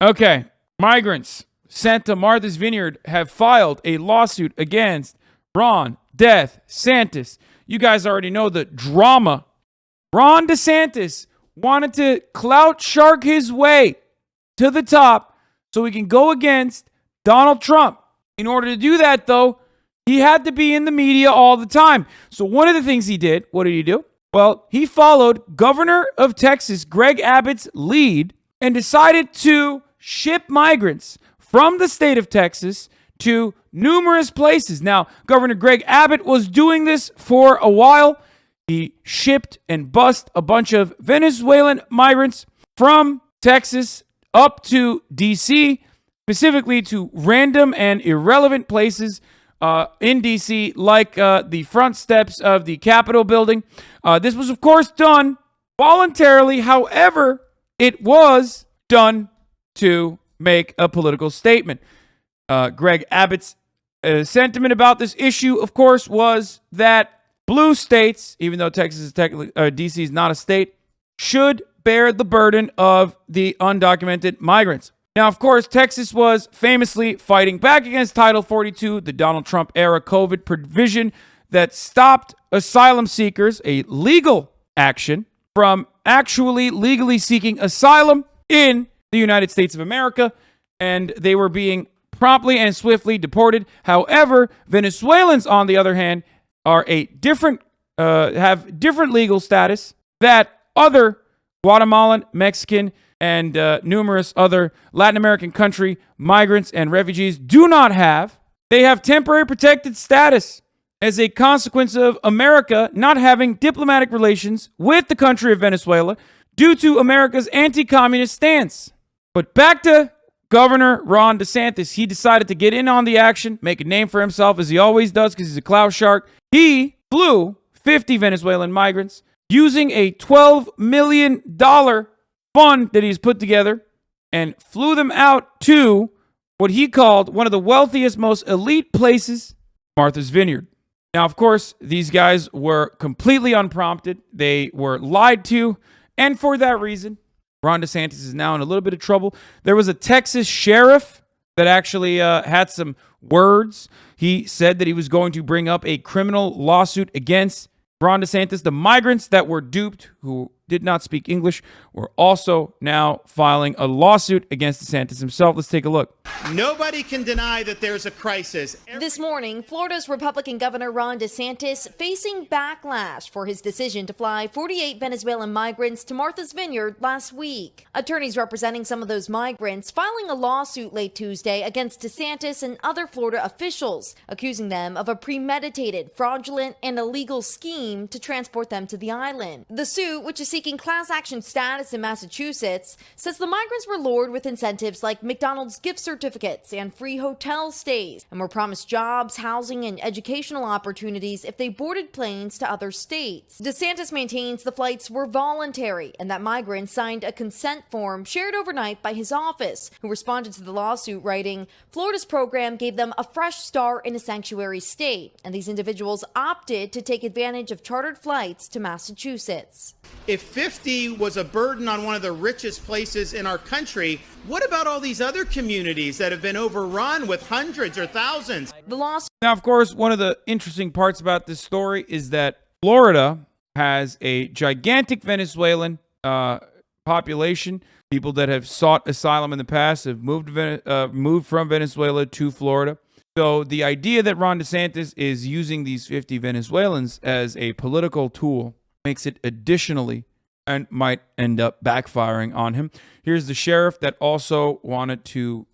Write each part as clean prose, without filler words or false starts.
Okay, migrants sent to Martha's Vineyard have filed a lawsuit against Ron DeSantis. You guys already know the drama. Ron DeSantis wanted to clout shark his way to the top so he can go against Donald Trump. In order to do that, though, he had to be in the media all the time. So one of the things he did, what did he do? Well, he followed Governor of Texas, Greg Abbott's lead, and decided to ship migrants from the state of Texas to numerous places. Now, Governor Greg Abbott was doing this for a while. He shipped and bussed a bunch of Venezuelan migrants from Texas up to D.C., specifically to random and irrelevant places in D.C., like the front steps of the Capitol building. This was, of course, done voluntarily. However, it was done to make a political statement. Greg Abbott's sentiment about this issue, of course, was that blue states, even though Texas is technically, D.C. is not a state, should bear the burden of the undocumented migrants. Now, of course, Texas was famously fighting back against Title 42, the Donald Trump era COVID provision that stopped asylum seekers, a legal action, from actually legally seeking asylum in the United States of America, and they were being promptly and swiftly deported. However, Venezuelans, on the other hand, are have different legal status that other Guatemalan, Mexican, and numerous other Latin American country migrants and refugees do not have. They have temporary protected status as a consequence of America not having diplomatic relations with the country of Venezuela due to America's anti-communist stance. But back to Governor Ron DeSantis. He decided to get in on the action, make a name for himself as he always does because he's a clout shark. He flew 50 Venezuelan migrants using a $12 million fund that he's put together and flew them out to what he called one of the wealthiest, most elite places, Martha's Vineyard. Now, of course, these guys were completely unprompted. They were lied to. And for that reason, Ron DeSantis is now in a little bit of trouble. There was a Texas sheriff that actually had some words. He said that he was going to bring up a criminal lawsuit against Ron DeSantis. The migrants that were duped, who did not speak English, were also now filing a lawsuit against DeSantis himself. Let's take a look. Nobody can deny that there's a crisis. This morning, Florida's Republican Governor Ron DeSantis facing backlash for his decision to fly 48 Venezuelan migrants to Martha's Vineyard last week. Attorneys representing some of those migrants filing a lawsuit late Tuesday against DeSantis and other Florida officials, accusing them of a premeditated, fraudulent, and illegal scheme to transport them to the island. The suit, which is seeking class action status in Massachusetts, says the migrants were lured with incentives like McDonald's gift certificates and free hotel stays, and were promised jobs, housing, and educational opportunities if they boarded planes to other states. DeSantis maintains the flights were voluntary and that migrants signed a consent form shared overnight by his office, who responded to the lawsuit writing, "Florida's program gave them a fresh start in a sanctuary state, and these individuals opted to take advantage of chartered flights to Massachusetts." If 50 was a burden on one of the richest places in our country, what about all these other communities that have been overrun with hundreds or thousands? The lawsuit. Now, of course, one of the interesting parts about this story is that Florida has a gigantic Venezuelan population. People that have sought asylum in the past have moved from Venezuela to Florida. So the idea that Ron DeSantis is using these 50 Venezuelans as a political tool makes it additionally and might end up backfiring on him. Here's the sheriff that also wanted to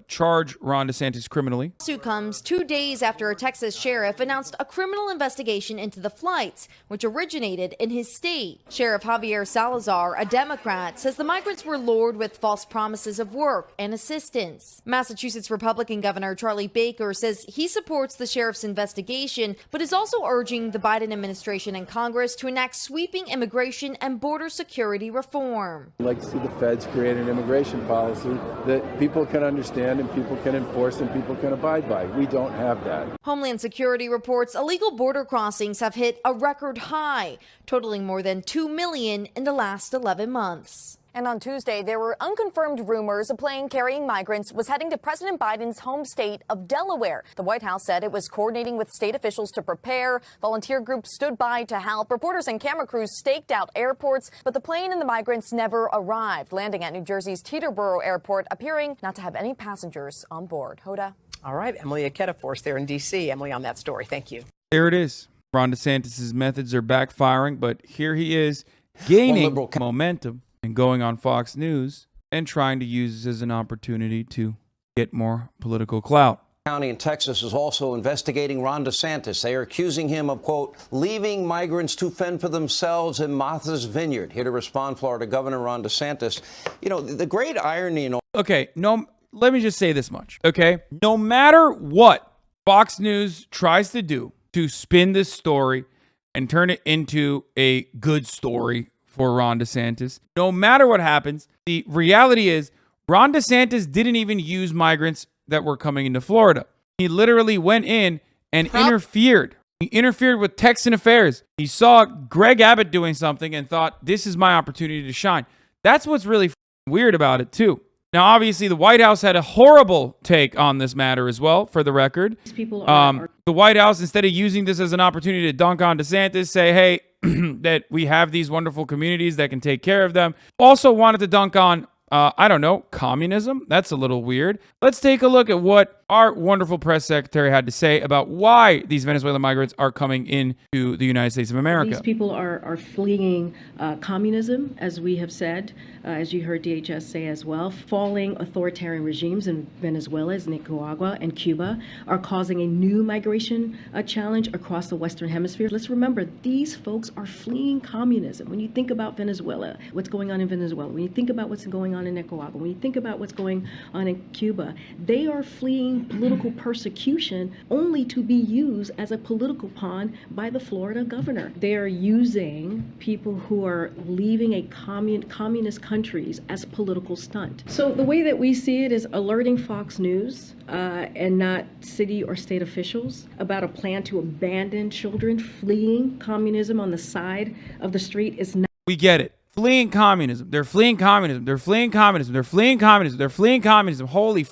charge Ron DeSantis criminally. The suit comes 2 days after a Texas sheriff announced a criminal investigation into the flights, which originated in his state. Sheriff Javier Salazar, a Democrat, says the migrants were lured with false promises of work and assistance. Massachusetts Republican Governor Charlie Baker says he supports the sheriff's investigation, but is also urging the Biden administration and Congress to enact sweeping immigration and border security reform. I'd like to see the feds create an immigration policy that people can understand and people can enforce and people can abide by. We don't have that. Homeland Security reports illegal border crossings have hit a record high, totaling more than 2 million in the last 11 months. And on Tuesday, there were unconfirmed rumors a plane carrying migrants was heading to President Biden's home state of Delaware. The White House said it was coordinating with state officials to prepare. Volunteer groups stood by to help. Reporters and camera crews staked out airports, but the plane and the migrants never arrived, landing at New Jersey's Teterboro Airport, appearing not to have any passengers on board. Hoda. All right, Emily Aketa for us there in D.C. Emily, on that story. Thank you. There it is. Ron DeSantis' methods are backfiring, but here he is gaining momentum and going on Fox News and trying to use this as an opportunity to get more political clout. County in Texas is also investigating Ron DeSantis. They are accusing him of, quote, leaving migrants to fend for themselves in Martha's Vineyard. Here to respond, Florida Governor Ron DeSantis. You know, the great irony in all. Okay, no, let me just say this much, okay? No matter what Fox News tries to do to spin this story and turn it into a good story for Ron DeSantis, no matter what happens, the reality is Ron DeSantis didn't even use migrants that were coming into Florida. He literally went in and interfered. He interfered with Texan affairs. He saw Greg Abbott doing something and thought, this is my opportunity to shine. That's what's really weird about it, too. Now, obviously, the White House had a horrible take on this matter as well, for the record. The White House, instead of using this as an opportunity to dunk on DeSantis, say, hey, that we have these wonderful communities that can take care of them, also wanted to dunk on, I don't know, communism? That's a little weird. Let's take a look at what our wonderful press secretary had to say about why these Venezuelan migrants are coming into the United States of America. These people are fleeing communism, as we have said, as you heard DHS say as well. Falling authoritarian regimes in Venezuela, Nicaragua, and Cuba are causing a new migration challenge across the Western Hemisphere. Let's remember, these folks are fleeing communism. When you think about Venezuela, what's going on in Venezuela, when you think about what's going on in Nicaragua, when you think about what's going on in Cuba, they are fleeing political persecution only to be used as a political pawn by the Florida governor. They are using people who are leaving a communist countries as a political stunt. So the way that we see it is alerting Fox News and not city or state officials about a plan to abandon children fleeing communism on the side of the street is not. We get it. Fleeing communism. They're fleeing communism. They're fleeing communism. They're fleeing communism. They're fleeing communism. Holy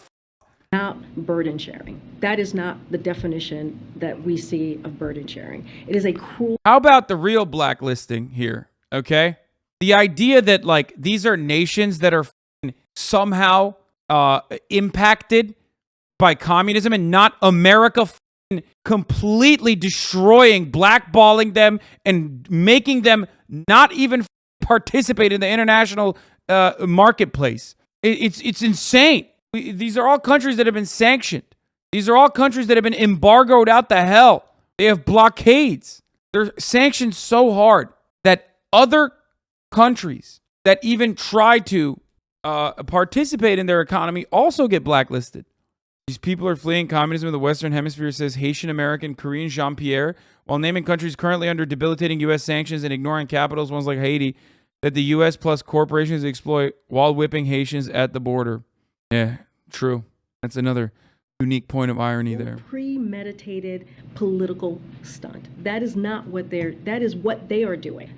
Not burden sharing. That is not the definition that we see of burden sharing. It is a cruel. How about the real blacklisting here? Okay. The idea that like these are nations that are somehow impacted by communism and not America completely destroying, blackballing them and making them not even participate in the international marketplace. It's insane. These are all countries that have been sanctioned. These are all countries that have been embargoed out the hell. They have blockades. They're sanctioned so hard that other countries that even try to participate in their economy also get blacklisted. These people are fleeing communism in the Western Hemisphere, says Haitian-American Corinne Jean-Pierre, while naming countries currently under debilitating U.S. sanctions and ignoring capitals, ones like Haiti, that the U.S. plus corporations exploit while whipping Haitians at the border. Yeah, true. That's another unique point of irony there. Premeditated political stunt. That is not what that is what they are doing.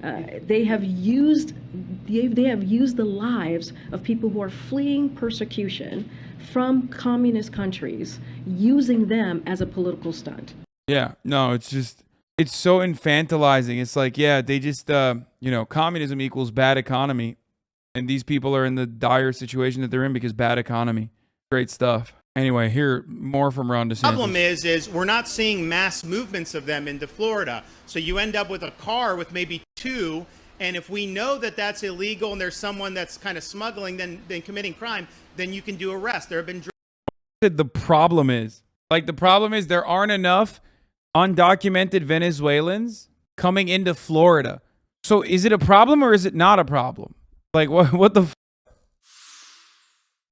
They have used the lives of people who are fleeing persecution from communist countries, using them as a political stunt. Yeah, no, it's so infantilizing. It's like, yeah, they just, communism equals bad economy. And these people are in the dire situation that they're in because bad economy. Great stuff. Anyway, here, more from Ron DeSantis. The problem is we're not seeing mass movements of them into Florida. So you end up with a car with maybe two. And if we know that that's illegal and there's someone that's kind of smuggling, then committing crime, then you can do arrest. There have been. The problem is there aren't enough undocumented Venezuelans coming into Florida. So is it a problem or is it not a problem? Like, what the